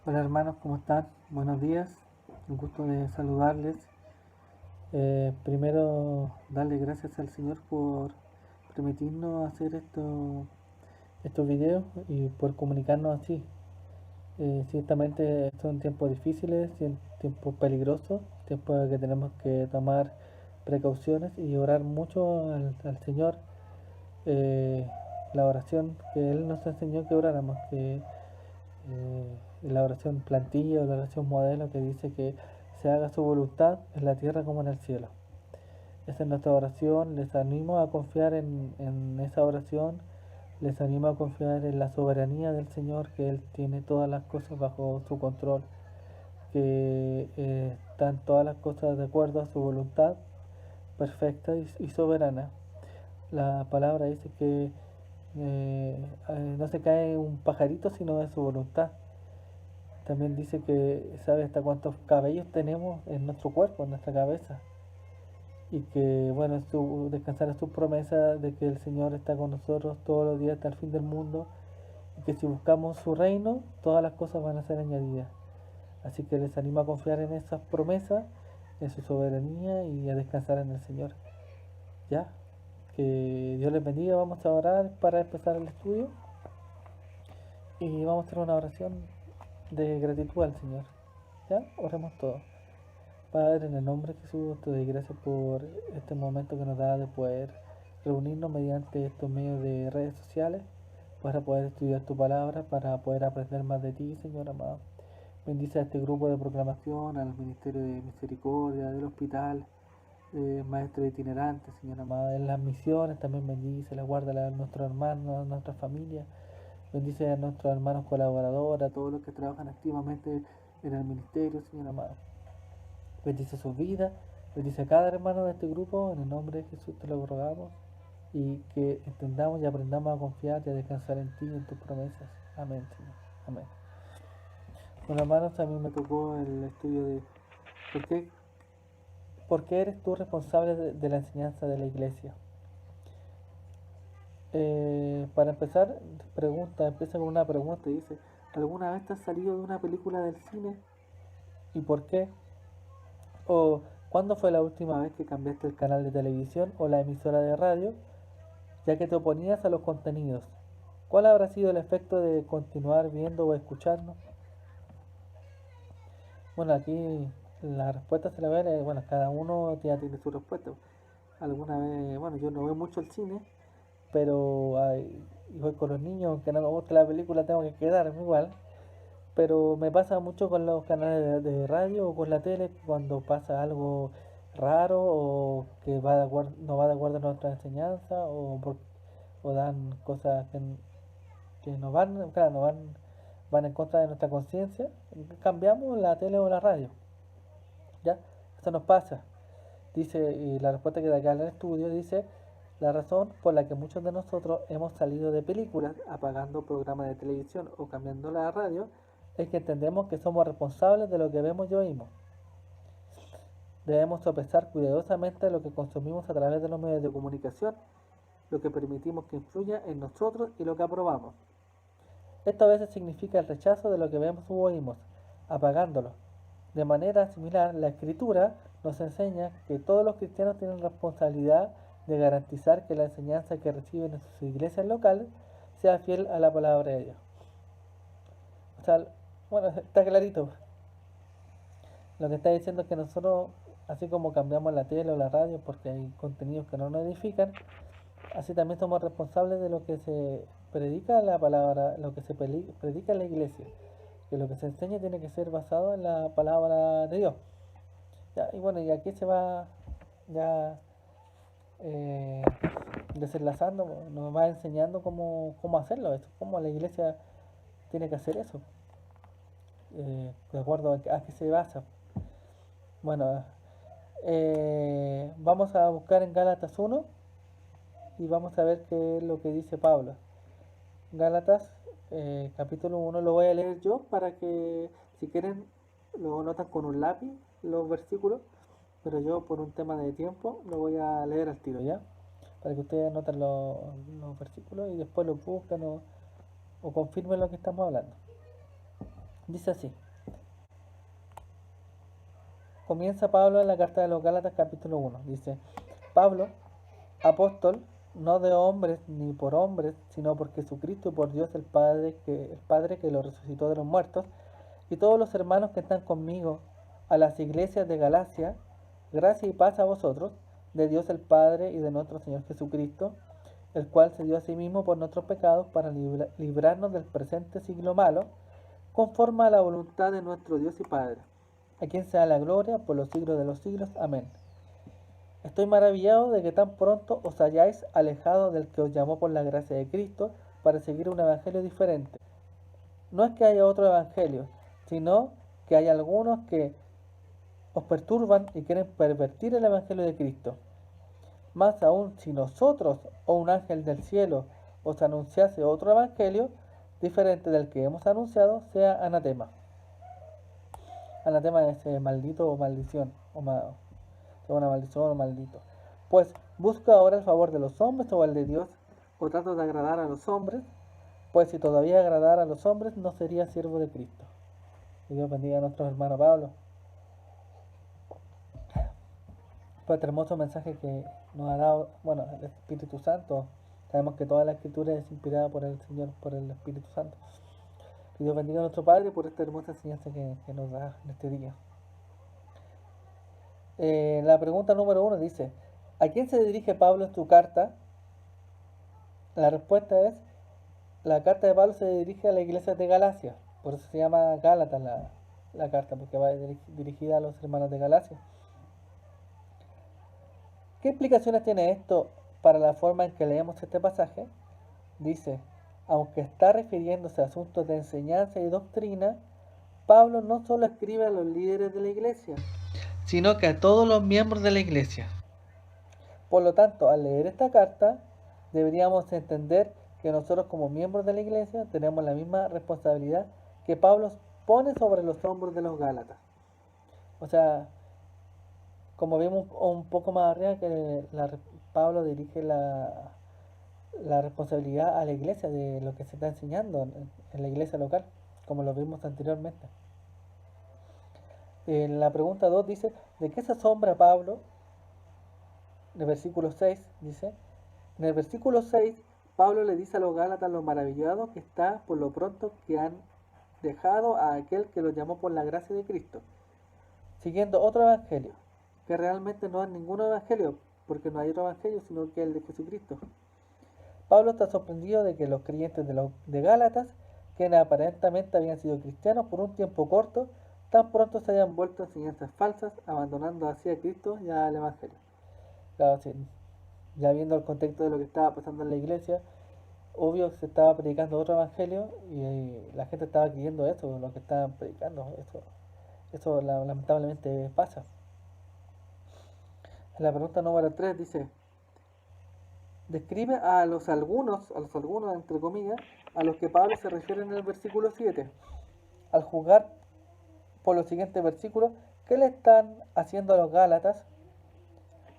Hola hermanos, ¿cómo están? Buenos días, un gusto de saludarles. Primero, darle gracias al Señor por permitirnos hacer estos videos y por comunicarnos así. Ciertamente son tiempos difíciles, tiempos peligrosos, tiempos que tenemos que tomar precauciones y orar mucho al Señor. Eh, la oración que Él nos enseñó que oráramos, que la oración plantilla o la oración modelo que dice que se haga su voluntad en la tierra como en el cielo. Esa es nuestra oración, les animo a confiar en esa oración, les animo a confiar en la soberanía del Señor, que Él tiene todas las cosas bajo su control, que están todas las cosas de acuerdo a su voluntad perfecta y soberana. La palabra dice que no se cae un pajarito sino de su voluntad. También dice que sabe hasta cuántos cabellos tenemos en nuestro cuerpo, en nuestra cabeza. Y que, bueno, descansar en su promesa de que el Señor está con nosotros todos los días hasta el fin del mundo. Y que si buscamos su reino, todas las cosas van a ser añadidas. Así que les animo a confiar en esas promesas, en su soberanía y a descansar en el Señor. ¿Ya? Que Dios les bendiga. Vamos a orar para empezar el estudio. Y vamos a hacer una oración de gratitud al Señor. ¿Ya? Oremos todos. Padre, en el nombre de Jesús, te doy gracias por este momento que nos da de poder reunirnos mediante estos medios de redes sociales para poder estudiar tu palabra, para poder aprender más de ti, Señor amado. Bendice a este grupo de proclamación, al Ministerio de Misericordia, del Hospital, Maestro itinerante, Señor amado. En las misiones también bendice, la guarda a nuestros hermanos, a nuestra familia. Bendice a nuestros hermanos colaboradores, a todos los que trabajan activamente en el ministerio, Señor amado. Bendice sus vidas, bendice a cada hermano de este grupo, en el nombre de Jesús te lo rogamos, y que entendamos y aprendamos a confiar y a descansar en ti y en tus promesas. Amén, Señor. Amén. Bueno, hermanos, a mí me tocó el estudio de por qué eres tú responsable de la enseñanza de la iglesia. Para empezar, empieza con una pregunta y dice, ¿alguna vez te has salido de una película del cine? ¿Y por qué? ¿O cuándo fue la última vez que cambiaste el canal de televisión o la emisora de radio, ya que te oponías a los contenidos? ¿Cuál habrá sido el efecto de continuar viendo o escuchando? Bueno, aquí la respuesta se la ve, bueno, cada uno ya tiene su respuesta. Alguna vez, bueno, yo no veo mucho el cine, pero voy con los niños, aunque no me guste la película, tengo que quedarme igual. Pero me pasa mucho con los canales de radio o con la tele cuando pasa algo raro o que no va de acuerdo a nuestra enseñanza o dan cosas que no van, claro, van en contra de nuestra conciencia. Cambiamos la tele o la radio. ¿Ya? Eso nos pasa. Dice, y la respuesta que da acá en el estudio dice, la razón por la que muchos de nosotros hemos salido de películas, apagando programas de televisión o cambiando la radio, es que entendemos que somos responsables de lo que vemos y oímos. Debemos sopesar cuidadosamente lo que consumimos a través de los medios de comunicación, lo que permitimos que influya en nosotros y lo que aprobamos. Esto a veces significa el rechazo de lo que vemos u oímos, apagándolo. De manera similar, la Escritura nos enseña que todos los cristianos tienen responsabilidad de garantizar que la enseñanza que reciben en sus iglesias locales sea fiel a la palabra de Dios. O sea, bueno, está clarito. Lo que está diciendo es que nosotros, así como cambiamos la tele o la radio porque hay contenidos que no nos edifican, así también somos responsables de lo que se predica la palabra, lo que se predica en la iglesia. Que lo que se enseña tiene que ser basado en la palabra de Dios. Ya, y bueno, y aquí se va ya eh, desenlazando, nos va enseñando cómo hacerlo, eso, cómo la iglesia tiene que hacer eso, de acuerdo a qué se basa. Bueno, vamos a buscar en Gálatas 1 y vamos a ver qué es lo que dice Pablo. Gálatas, capítulo 1, lo voy a leer yo para que, si quieren, lo notan con un lápiz los versículos, pero yo por un tema de tiempo lo voy a leer al tiro, ¿ya? Para que ustedes anoten los versículos y después los busquen o confirmen lo que estamos hablando. Dice así, comienza Pablo en la carta de los Gálatas capítulo 1. Dice, Pablo, apóstol, no de hombres ni por hombres, sino por Jesucristo y por Dios el Padre que lo resucitó de los muertos, y todos los hermanos que están conmigo, a las iglesias de Galacia, gracia y paz a vosotros, de Dios el Padre y de nuestro Señor Jesucristo, el cual se dio a sí mismo por nuestros pecados para librarnos del presente siglo malo, conforme a la voluntad de nuestro Dios y Padre, a quien sea la gloria por los siglos de los siglos. Amén. Estoy maravillado de que tan pronto os hayáis alejado del que os llamó por la gracia de Cristo para seguir un evangelio diferente. No es que haya otro evangelio, sino que hay algunos que os perturban y quieren pervertir el evangelio de Cristo. Más aún, si nosotros o un ángel del cielo os anunciase otro evangelio diferente del que hemos anunciado, sea anatema. Anatema es maldito o maldición, una maldición o maldito. Pues busca ahora el favor de los hombres o el de Dios, o trato de agradar a los hombres, pues si todavía agradara a los hombres no sería siervo de Cristo. Que Dios bendiga a nuestro hermano Pablo por este hermoso mensaje que nos ha dado, bueno, el Espíritu Santo. Sabemos que toda la escritura es inspirada por el Señor, por el Espíritu Santo. Que Dios bendiga a nuestro Padre por esta hermosa enseñanza que nos da en este día. La pregunta número 1 dice, ¿a quién se dirige Pablo en su carta? La respuesta es, la carta de Pablo se dirige a la iglesia de Galacia, por eso se llama Gálatas la carta, porque va dirigida a los hermanos de Galacia. ¿Qué implicaciones tiene esto para la forma en que leemos este pasaje? Dice, aunque está refiriéndose a asuntos de enseñanza y doctrina, Pablo no solo escribe a los líderes de la iglesia, sino que a todos los miembros de la iglesia. Por lo tanto, al leer esta carta, deberíamos entender que nosotros como miembros de la iglesia tenemos la misma responsabilidad que Pablo pone sobre los hombros de los Gálatas. O sea, como vemos un poco más arriba, que Pablo dirige la responsabilidad a la iglesia de lo que se está enseñando en la iglesia local, como lo vimos anteriormente. En la pregunta 2 dice, ¿de qué se asombra Pablo? En el versículo 6 dice, en el versículo 6 Pablo le dice a los Gálatas lo maravillado que está por lo pronto que han dejado a aquel que los llamó por la gracia de Cristo, siguiendo otro evangelio, que realmente no es ningún evangelio, porque no hay otro evangelio sino que el de Jesucristo. Pablo está sorprendido de que los creyentes de Gálatas, quienes aparentemente habían sido cristianos por un tiempo corto, tan pronto se hayan vuelto a enseñanzas falsas, abandonando así a Cristo y al evangelio. Claro, sí, ya viendo el contexto de lo que estaba pasando en la iglesia, obvio que se estaba predicando otro evangelio y la gente estaba creyendo eso, lo que estaban predicando. Eso lamentablemente pasa. En la pregunta número 3 dice, describe a los algunos entre comillas, a los que Pablo se refiere en el versículo 7. Al juzgar por los siguientes versículos, ¿qué le están haciendo a los Gálatas?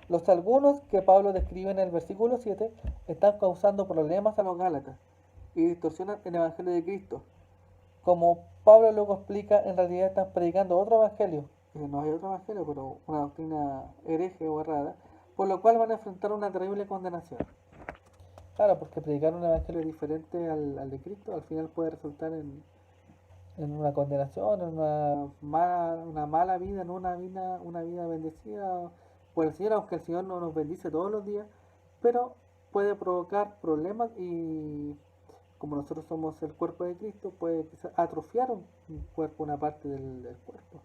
Los algunos que Pablo describe en el versículo 7 están causando problemas a los Gálatas y distorsionan el evangelio de Cristo. Como Pablo luego explica, en realidad están predicando otro evangelio, no hay otro evangelio, pero una doctrina hereje o errada, por lo cual van a enfrentar una terrible condenación. Claro, porque predicar un evangelio diferente al de Cristo al final puede resultar en una condenación, en una mala vida, no una vida bendecida por el Señor, aunque el Señor no nos bendice todos los días, pero puede provocar problemas y como nosotros somos el cuerpo de Cristo, puede quizás atrofiar un cuerpo, una parte del cuerpo.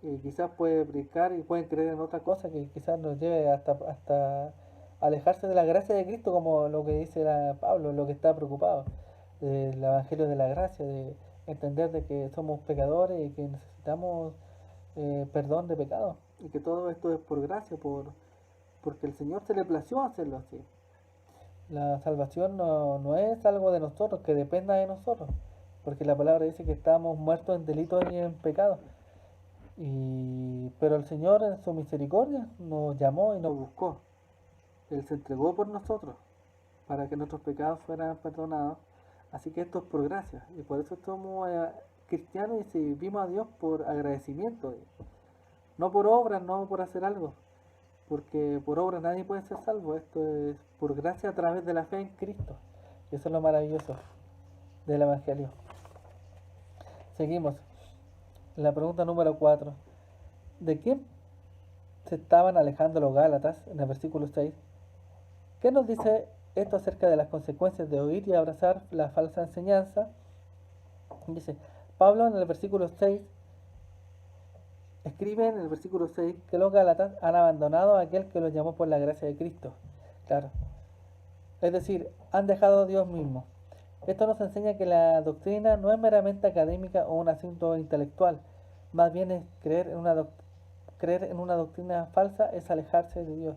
Y quizás puede predicar y pueden creer en otra cosa que quizás nos lleve hasta alejarse de la gracia de Cristo, como lo que dice Pablo, lo que está preocupado, del Evangelio de la gracia, de entender de que somos pecadores y que necesitamos perdón de pecados, y que todo esto es por gracia, porque el Señor se le plació hacerlo así. La salvación no es algo de nosotros, que dependa de nosotros, porque la palabra dice que estamos muertos en delitos y en pecados. Pero el Señor en su misericordia nos llamó y nos buscó. Él se entregó por nosotros para que nuestros pecados fueran perdonados. Así que esto es por gracia y por eso somos cristianos y servimos a Dios por agradecimiento, no por obras, no por hacer algo, porque por obra nadie puede ser salvo. Esto es por gracia a través de la fe en Cristo. Eso es lo maravilloso del Evangelio. Seguimos. La pregunta número 4. ¿De quién se estaban alejando los Gálatas en el versículo 6? ¿Qué nos dice esto acerca de las consecuencias de oír y abrazar la falsa enseñanza? Dice, Pablo en el versículo 6 escribe en el versículo 6 que los Gálatas han abandonado a aquel que los llamó por la gracia de Cristo. Claro. Es decir, han dejado a Dios mismo. Esto nos enseña que la doctrina no es meramente académica o un asunto intelectual. Más bien es creer en una doctrina falsa es alejarse de Dios.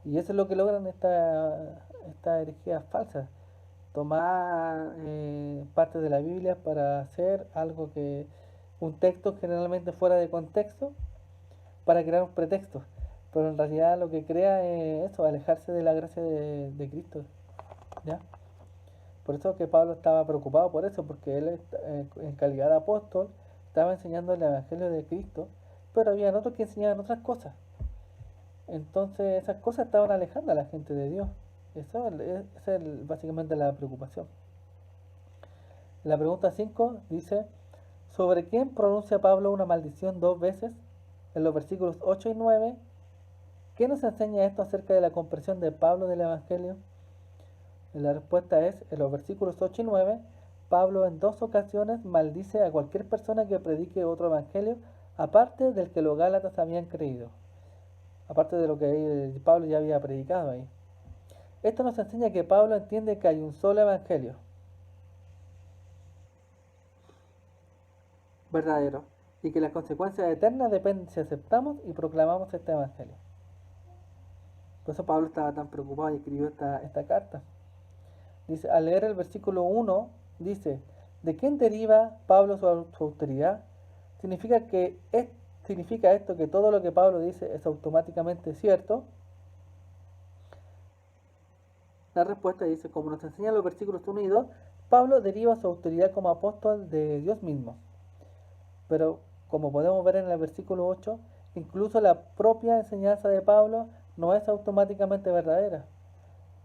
Y eso es lo que logran esta herejía falsa. Tomar partes de la Biblia para hacer algo que un texto generalmente fuera de contexto para crear un pretexto, pero en realidad lo que crea es eso, alejarse de la gracia de Cristo, ¿ya? Por eso que Pablo estaba preocupado por eso, porque él en calidad de apóstol estaba enseñando el Evangelio de Cristo, pero había otros que enseñaban otras cosas. Entonces esas cosas estaban alejando a la gente de Dios. Esa es básicamente la preocupación. La pregunta 5 dice, ¿sobre quién pronuncia Pablo una maldición 2 veces? En los versículos 8 y 9, ¿qué nos enseña esto acerca de la comprensión de Pablo del Evangelio? La respuesta es, en los versículos 8 y 9, Pablo en 2 ocasiones maldice a cualquier persona que predique otro Evangelio, aparte del que los Gálatas habían creído, aparte de lo que Pablo ya había predicado ahí. Esto nos enseña que Pablo entiende que hay un solo Evangelio verdadero y que las consecuencias eternas dependen si aceptamos y proclamamos este Evangelio. Por eso Pablo estaba tan preocupado y escribió esta carta. Dice, al leer el versículo 1, dice, ¿de quién deriva Pablo su autoridad? ¿Significa esto que todo lo que Pablo dice es automáticamente cierto? La respuesta dice, como nos enseñan los versículos 1 y 2, Pablo deriva su autoridad como apóstol de Dios mismo. Pero, como podemos ver en el versículo 8, incluso la propia enseñanza de Pablo no es automáticamente verdadera,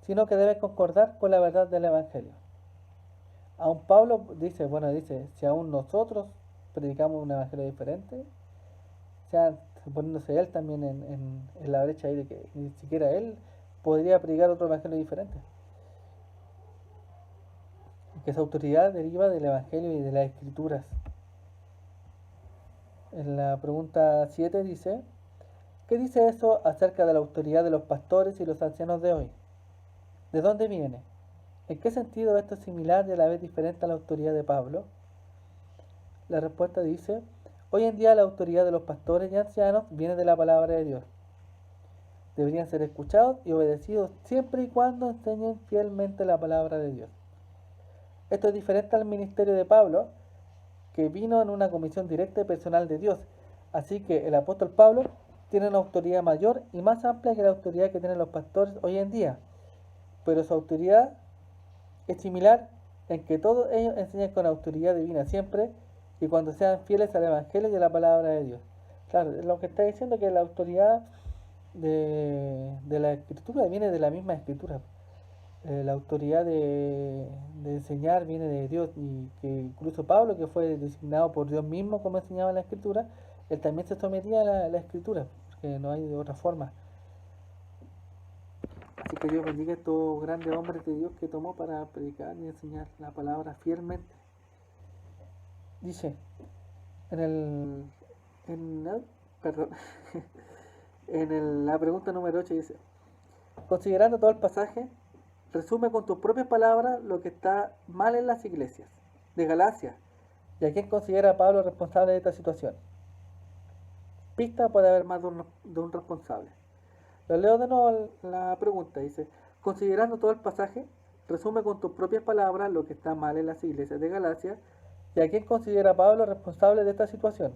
sino que debe concordar con la verdad del Evangelio. Aún Pablo dice, si aún nosotros predicamos un Evangelio diferente, o sea, poniéndose él también en la brecha ahí de que ni siquiera él podría predicar otro Evangelio diferente. Que esa autoridad deriva del Evangelio y de las Escrituras. En la pregunta 7 dice, ¿qué dice eso acerca de la autoridad de los pastores y los ancianos de hoy? ¿De dónde viene? ¿En qué sentido esto es similar y a la vez diferente a la autoridad de Pablo? La respuesta dice, hoy en día la autoridad de los pastores y ancianos viene de la palabra de Dios. Deberían ser escuchados y obedecidos siempre y cuando enseñen fielmente la palabra de Dios. Esto es diferente al ministerio de Pablo, que vino en una comisión directa y personal de Dios. Así que el apóstol Pablo tiene una autoridad mayor y más amplia que la autoridad que tienen los pastores hoy en día. Pero su autoridad es similar en que todos ellos enseñan con autoridad divina siempre y cuando sean fieles al Evangelio y a la palabra de Dios. Claro, lo que está diciendo es que la autoridad de la Escritura viene de la misma Escritura. La autoridad de enseñar viene de Dios y que incluso Pablo, que fue designado por Dios mismo como enseñaba la Escritura, él también se sometía a la Escritura, porque no hay de otra forma. Así que Dios bendiga a estos grandes hombres de Dios que tomó para predicar y enseñar la palabra fielmente. Dice, la pregunta número 8 dice, considerando todo el pasaje, resume con tus propias palabras lo que está mal en las iglesias de Galacia y a quién considera a Pablo responsable de esta situación. Pista, puede haber más de un responsable. Lo leo de nuevo la pregunta, dice, considerando todo el pasaje, resume con tus propias palabras lo que está mal en las iglesias de Galacia y a quién considera a Pablo responsable de esta situación.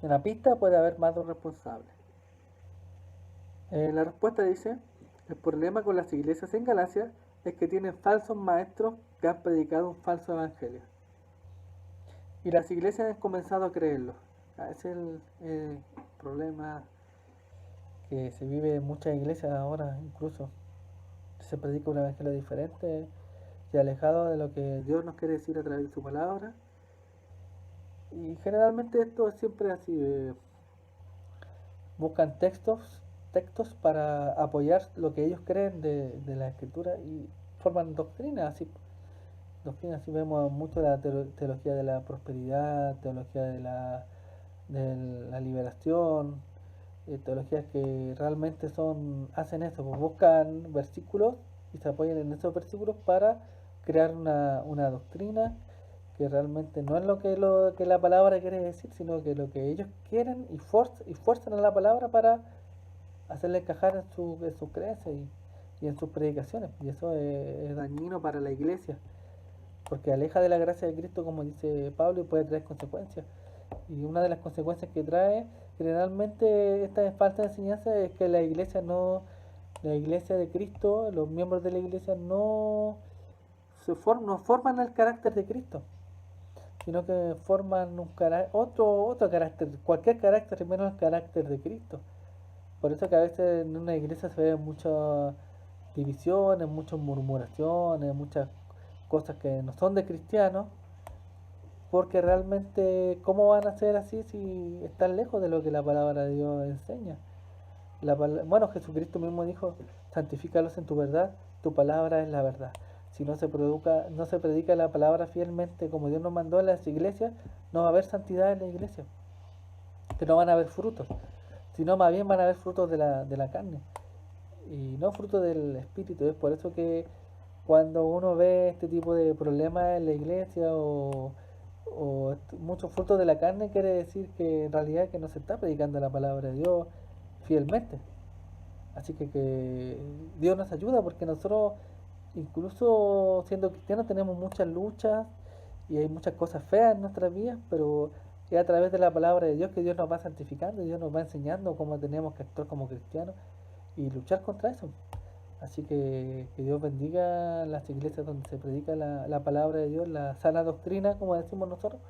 En la pista puede haber más de un responsable. La respuesta dice, el problema con las iglesias en Galacia es que tienen falsos maestros que han predicado un falso evangelio. Y las iglesias han comenzado a creerlo. Ese es el problema que se vive en muchas iglesias ahora, incluso. Se predica un evangelio diferente y alejado de lo que Dios nos quiere decir a través de su palabra. Y generalmente esto es siempre así. Buscan textos para apoyar lo que ellos creen de la escritura y forman doctrinas así. Doctrinas así vemos mucho la teología de la prosperidad, teología de la liberación, teologías que realmente hacen eso, pues buscan versículos y se apoyan en esos versículos para crear una doctrina que realmente no es lo que la palabra quiere decir, sino que lo que ellos quieren y fuerzan a la palabra para hacerle encajar en sus creencias y en sus predicaciones. Y eso es dañino para la iglesia, porque aleja de la gracia de Cristo, como dice Pablo, y puede traer consecuencias. Y una de las consecuencias que trae generalmente esta falsa enseñanza es que la iglesia de Cristo, los miembros de la iglesia no forman el carácter de Cristo, sino que forman otro carácter, cualquier carácter menos el carácter de Cristo. Por eso que a veces en una iglesia se ven muchas divisiones, muchas murmuraciones, muchas cosas que no son de cristianos, porque realmente, ¿cómo van a ser así si están lejos de lo que la palabra de Dios enseña? Bueno, Jesucristo mismo dijo, santifícalos en tu verdad, tu palabra es la verdad. Si no se predica la palabra fielmente como Dios nos mandó en las iglesias, no va a haber santidad en la iglesia, que no van a haber frutos, sino más bien van a haber frutos de la carne y no frutos del espíritu. Es por eso que cuando uno ve este tipo de problemas en la iglesia o muchos frutos de la carne, quiere decir que en realidad que no se está predicando la palabra de Dios fielmente. Así que Dios nos ayuda, porque nosotros, incluso siendo cristianos, tenemos muchas luchas y hay muchas cosas feas en nuestras vidas, pero es a través de la palabra de Dios que Dios nos va santificando y Dios nos va enseñando cómo tenemos que actuar como cristianos y luchar contra eso. Así que Dios bendiga las iglesias donde se predica la palabra de Dios, la sana doctrina, como decimos nosotros,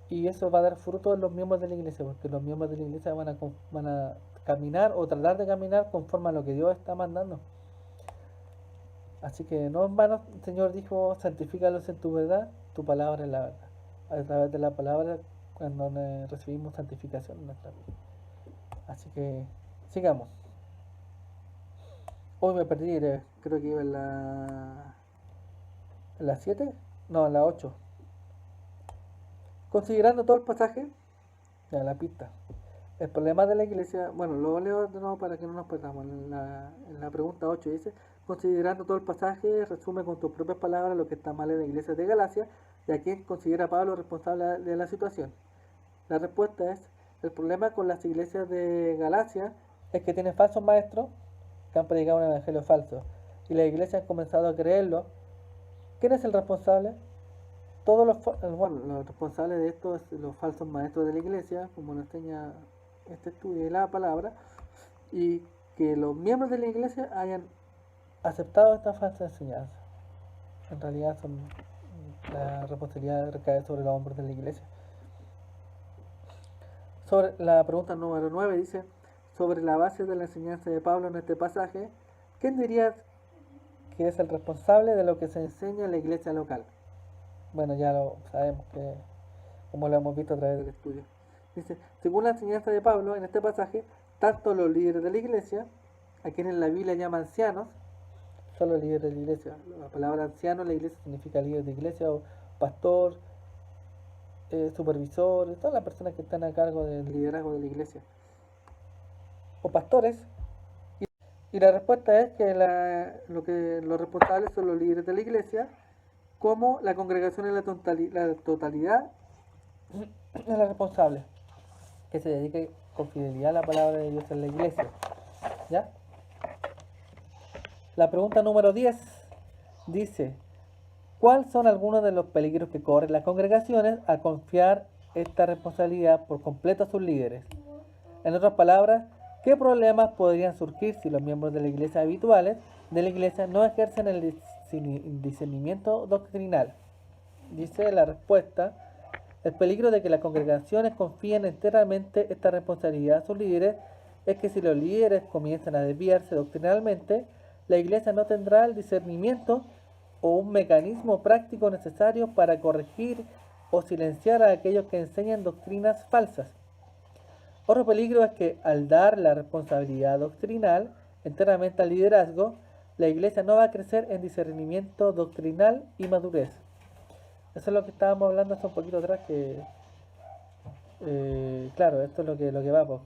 y eso va a dar fruto en los miembros de la iglesia, porque los miembros de la iglesia van a caminar o tratar de caminar conforme a lo que Dios está mandando. Así que no en vano el Señor dijo, santifícalos en tu verdad, tu palabra es la verdad. A través de la palabra cuando recibimos santificación en nuestra vida. Así que sigamos. Hoy me perdí, creo que iba en la 7, no, en la 8. Considerando todo el pasaje, ya la pista. El problema de la iglesia, bueno, lo leo de nuevo para que no nos perdamos. En la pregunta 8 dice, considerando todo el pasaje, resume con tus propias palabras lo que está mal en la iglesia de Galacia y a quién considera Pablo responsable de la situación. La respuesta es, el problema con las iglesias de Galacia es que tienen falsos maestros que han predicado un evangelio falso y las iglesias han comenzado a creerlo. ¿Quién es el responsable? Los responsables de esto es los falsos maestros de la iglesia, como nos enseña este estudio de la palabra, y que los miembros de la iglesia hayan aceptado esta falsa enseñanza. En realidad la responsabilidad recae sobre los hombres de la iglesia. Sobre la pregunta número 9 dice, sobre la base de la enseñanza de Pablo en este pasaje, ¿quién dirías que es el responsable de lo que se enseña en la iglesia local? Bueno, ya lo sabemos, como lo hemos visto a través del estudio. Dice, según la enseñanza de Pablo en este pasaje, tanto los líderes de la iglesia, a quienes la Biblia llama ancianos, son los líderes de la iglesia. La palabra anciano en la iglesia significa líder de iglesia o pastor, supervisor, todas las personas que están a cargo del liderazgo de la iglesia. O pastores. Y la respuesta es que los responsables son los líderes de la iglesia, como la congregación en la totalidad es la responsable, que se dedique con fidelidad a la palabra de Dios en la iglesia. ¿Ya? La pregunta número 10 dice, ¿cuáles son algunos de los peligros que corren las congregaciones al confiar esta responsabilidad por completo a sus líderes? En otras palabras, ¿qué problemas podrían surgir si los miembros de la iglesia habituales de la iglesia no ejercen el discernimiento doctrinal? Dice la respuesta, El peligro de que las congregaciones confíen enteramente esta responsabilidad a sus líderes es que si los líderes comienzan a desviarse doctrinalmente, la Iglesia no tendrá el discernimiento o un mecanismo práctico necesario para corregir o silenciar a aquellos que enseñan doctrinas falsas. Otro peligro es que al dar la responsabilidad doctrinal enteramente al liderazgo, la Iglesia no va a crecer en discernimiento doctrinal y madurez. Eso es lo que estábamos hablando hace un poquito atrás, que claro, esto es lo que va, pues,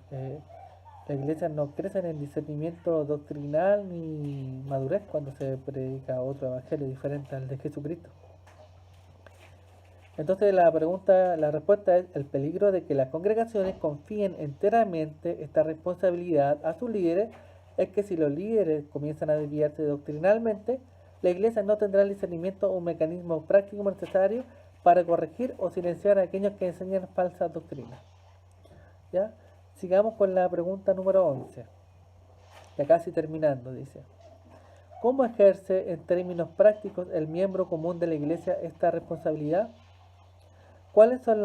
las iglesias no crecen en discernimiento doctrinal ni madurez cuando se predica otro evangelio diferente al de Jesucristo. Entonces la respuesta es el peligro de que las congregaciones confíen enteramente esta responsabilidad a sus líderes es que si los líderes comienzan a desviarse doctrinalmente, la iglesia no tendrá el discernimiento o un mecanismo práctico necesario para corregir o silenciar a aquellos que enseñan falsas doctrinas. ¿Ya? Sigamos con la pregunta número 11. Ya casi terminando, dice. ¿Cómo ejerce en términos prácticos el miembro común de la iglesia esta responsabilidad? ¿Cuáles son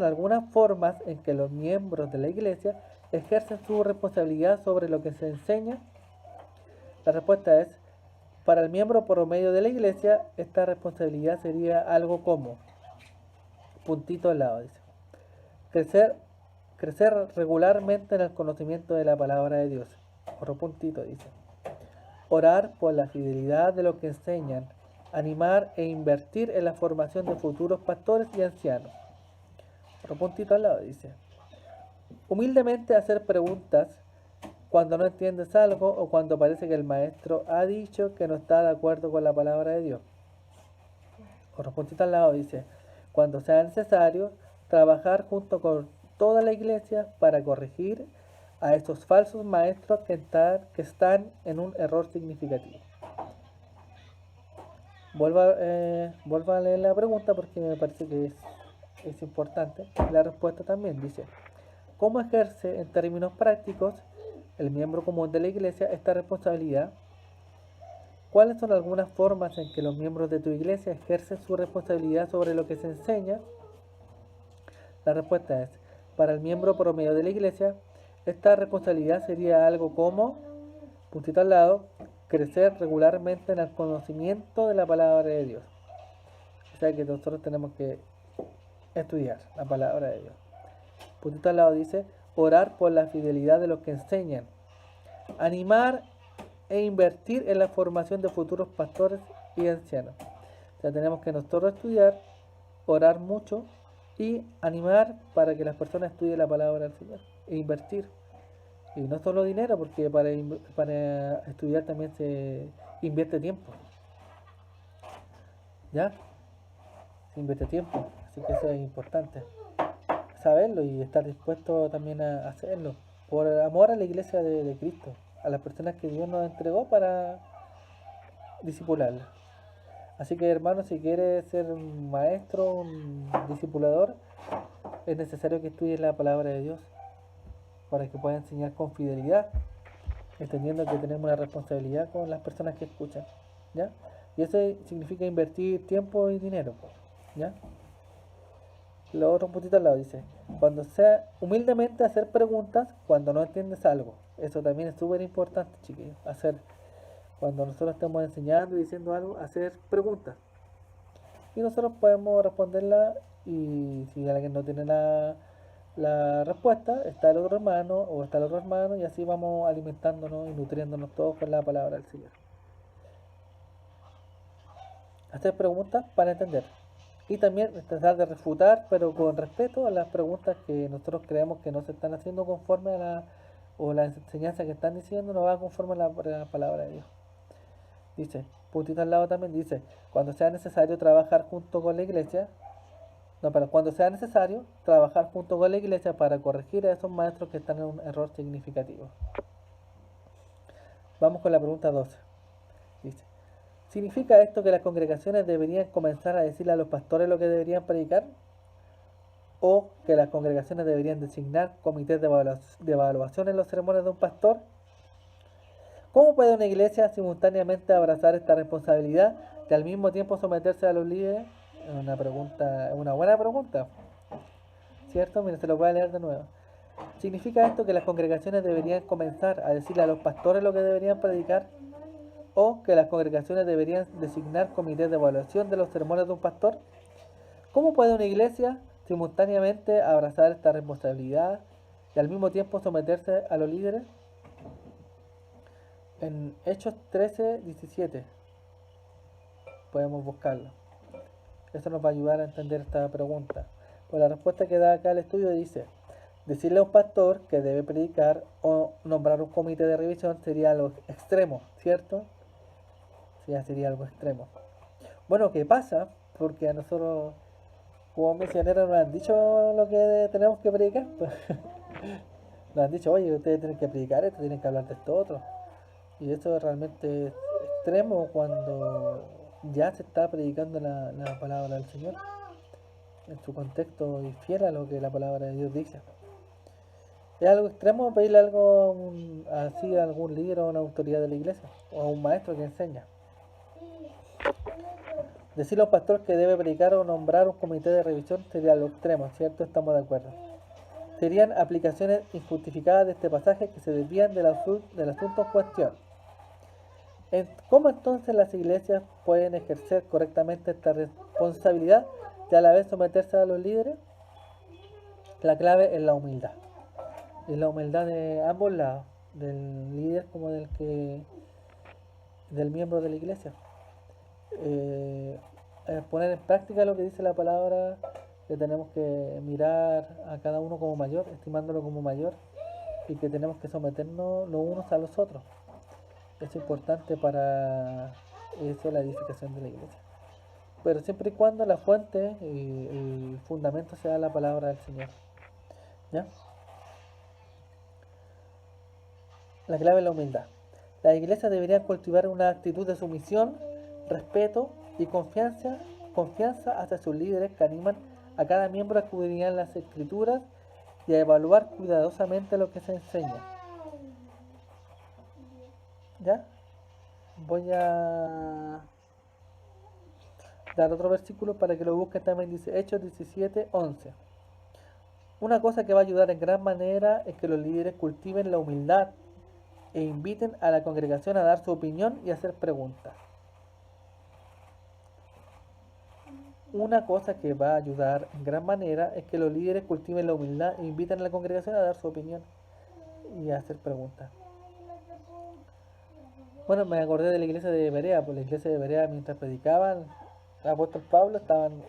algunas formas en que los miembros de la iglesia ejercen su responsabilidad sobre lo que se enseña? La respuesta es, para el miembro promedio de la iglesia, esta responsabilidad sería algo como, puntito al lado, dice, crecer regularmente en el conocimiento de la palabra de Dios. Otro puntito, dice, orar por la fidelidad de lo que enseñan, animar e invertir en la formación de futuros pastores y ancianos. Otro puntito al lado, dice, humildemente hacer preguntas cuando no entiendes algo o cuando parece que el maestro ha dicho que no está de acuerdo con la palabra de Dios. Otro puntito al lado dice, cuando sea necesario, trabajar junto con toda la iglesia para corregir a estos falsos maestros que están en un error significativo. Vuelvo a leer la pregunta porque me parece que es importante. La respuesta también dice, ¿cómo ejerce en términos prácticos el miembro común de la iglesia esta responsabilidad? ¿Cuáles son algunas formas en que los miembros de tu iglesia ejercen su responsabilidad sobre lo que se enseña? La respuesta es, para el miembro promedio de la iglesia, esta responsabilidad sería algo como, puntito al lado, crecer regularmente en el conocimiento de la palabra de Dios. O sea que nosotros tenemos que estudiar la palabra de Dios. Puntito al lado dice, orar por la fidelidad de los que enseñan, animar e invertir en la formación de futuros pastores y ancianos. O sea, tenemos que nosotros estudiar, orar mucho y animar para que las personas estudien la palabra del Señor e invertir. Y no solo dinero, porque para estudiar también se invierte tiempo. ¿Ya? Se invierte tiempo, así que eso es importante. Saberlo y estar dispuesto también a hacerlo. Por amor a la iglesia de Cristo, a las personas que Dios nos entregó para discipularla. Así que hermano, si quieres ser un maestro, un discipulador, es necesario que estudies la palabra de Dios para que pueda enseñar con fidelidad, entendiendo que tenemos una responsabilidad con las personas que escuchan, ¿ya? Y eso significa invertir tiempo y dinero, ¿ya? Lo otro puntito al lado dice, cuando sea humildemente hacer preguntas cuando no entiendes algo. Eso también es súper importante, chiquillos, cuando nosotros estamos enseñando y diciendo algo, hacer preguntas. Y nosotros podemos responderla y si alguien no tiene la respuesta, está el otro hermano o está el otro hermano y así vamos alimentándonos y nutriéndonos todos con la palabra del Señor. Hacer preguntas para entender. Y también tratar de refutar, pero con respeto, a las preguntas que nosotros creemos que no se están haciendo conforme a la enseñanza que están diciendo no va conforme a la palabra de Dios. Dice, puntito al lado también dice, cuando sea necesario trabajar junto con la iglesia, cuando sea necesario trabajar junto con la iglesia para corregir a esos maestros que están en un error significativo. Vamos con la pregunta 12. Dice, ¿significa esto que las congregaciones deberían comenzar a decirle a los pastores lo que deberían predicar? ¿O que las congregaciones deberían designar comités de evaluación en los sermones de un pastor? ¿Cómo puede una iglesia simultáneamente abrazar esta responsabilidad y al mismo tiempo someterse a los líderes? Es una pregunta, es una buena pregunta, ¿cierto? Mira, se lo voy a leer de nuevo. ¿Significa esto que las congregaciones deberían comenzar a decirle a los pastores lo que deberían predicar? ¿O que las congregaciones deberían designar comités de evaluación de los sermones de un pastor? ¿Cómo puede una iglesia simultáneamente abrazar esta responsabilidad y al mismo tiempo someterse a los líderes? En Hechos 13:17 podemos buscarlo. Eso nos va a ayudar a entender esta pregunta. Pues la respuesta que da acá el estudio dice: decirle a un pastor que debe predicar o nombrar un comité de revisión sería algo extremo, ¿cierto? Sí, ya sería algo extremo. Bueno, ¿qué pasa? Porque a nosotros como misioneros nos han dicho lo que tenemos que predicar. Pues. Nos han dicho, oye, ustedes tienen que predicar esto, tienen que hablar de esto otro. Y eso es realmente extremo cuando ya se está predicando la palabra del Señor en su contexto y fiel a lo que la palabra de Dios dice. Es algo extremo pedirle algo así a algún líder o a una autoridad de la iglesia o a un maestro que enseña. Decirle a un pastor que debe predicar o nombrar un comité de revisión sería algo extremo, ¿cierto? Estamos de acuerdo. Serían aplicaciones injustificadas de este pasaje que se desvían del asunto en cuestión. ¿Cómo entonces las iglesias pueden ejercer correctamente esta responsabilidad y a la vez someterse a los líderes? La clave es la humildad. Es la humildad de ambos lados, del líder como del miembro de la iglesia. Poner en práctica lo que dice la palabra, que tenemos que mirar a cada uno como mayor, estimándolo como mayor, y que tenemos que someternos los unos a los otros. Es importante para eso la edificación de la iglesia. Pero siempre y cuando la fuente y el fundamento sea la palabra del Señor. ¿Ya? La clave es la humildad. Las iglesias deberían cultivar una actitud de sumisión, respeto y confianza hacia sus líderes que animan a cada miembro a escudriñar las escrituras y a evaluar cuidadosamente lo que se enseña. ¿Ya? Voy a dar otro versículo para que lo busquen también. Dice Hechos 17:11. Una cosa que va a ayudar en gran manera es que los líderes cultiven la humildad e inviten a la congregación a dar su opinión y hacer preguntas. Una cosa que va a ayudar en gran manera es que los líderes cultiven la humildad e inviten a la congregación a dar su opinión y a hacer preguntas. Bueno, me acordé de la iglesia de Berea, pues la iglesia de Berea mientras predicaban, el apóstol Pablo estaban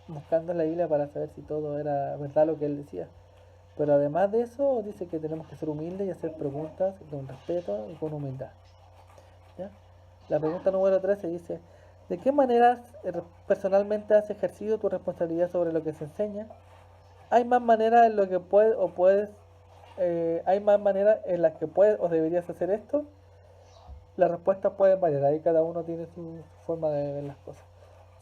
buscando en la Biblia para saber si todo era verdad lo que él decía. Pero además de eso, dice que tenemos que ser humildes y hacer preguntas con respeto y con humildad. ¿Ya? La pregunta número 13 dice: ¿de qué manera personalmente has ejercido tu responsabilidad sobre lo que se enseña? ¿Hay más maneras en lo que hay más maneras en las que puedes o deberías hacer esto? Las respuestas pueden variar, ahí cada uno tiene su forma de ver las cosas.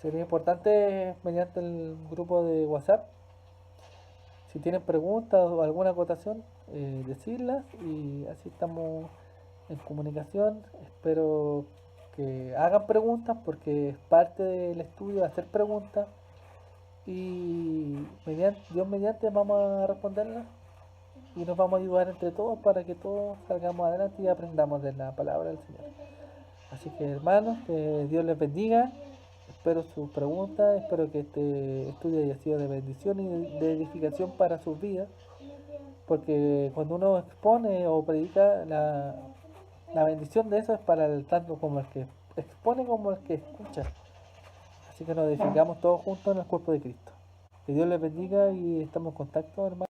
Sería importante mediante el grupo de WhatsApp, si tienen preguntas o alguna acotación, decirlas y así estamos en comunicación. Espero que hagan preguntas porque es parte del estudio hacer preguntas y Dios mediante vamos a responderlas y nos vamos a ayudar entre todos para que todos salgamos adelante y aprendamos de la palabra del Señor. Así que hermanos, que Dios les bendiga. Espero sus preguntas, espero que este estudio haya sido de bendición y de edificación para sus vidas, porque cuando uno expone o predica, la bendición de eso es para el tanto como el que expone como el que escucha. Así que nos edificamos todos juntos en el cuerpo de Cristo. Que Dios les bendiga y estamos en contacto, hermanos.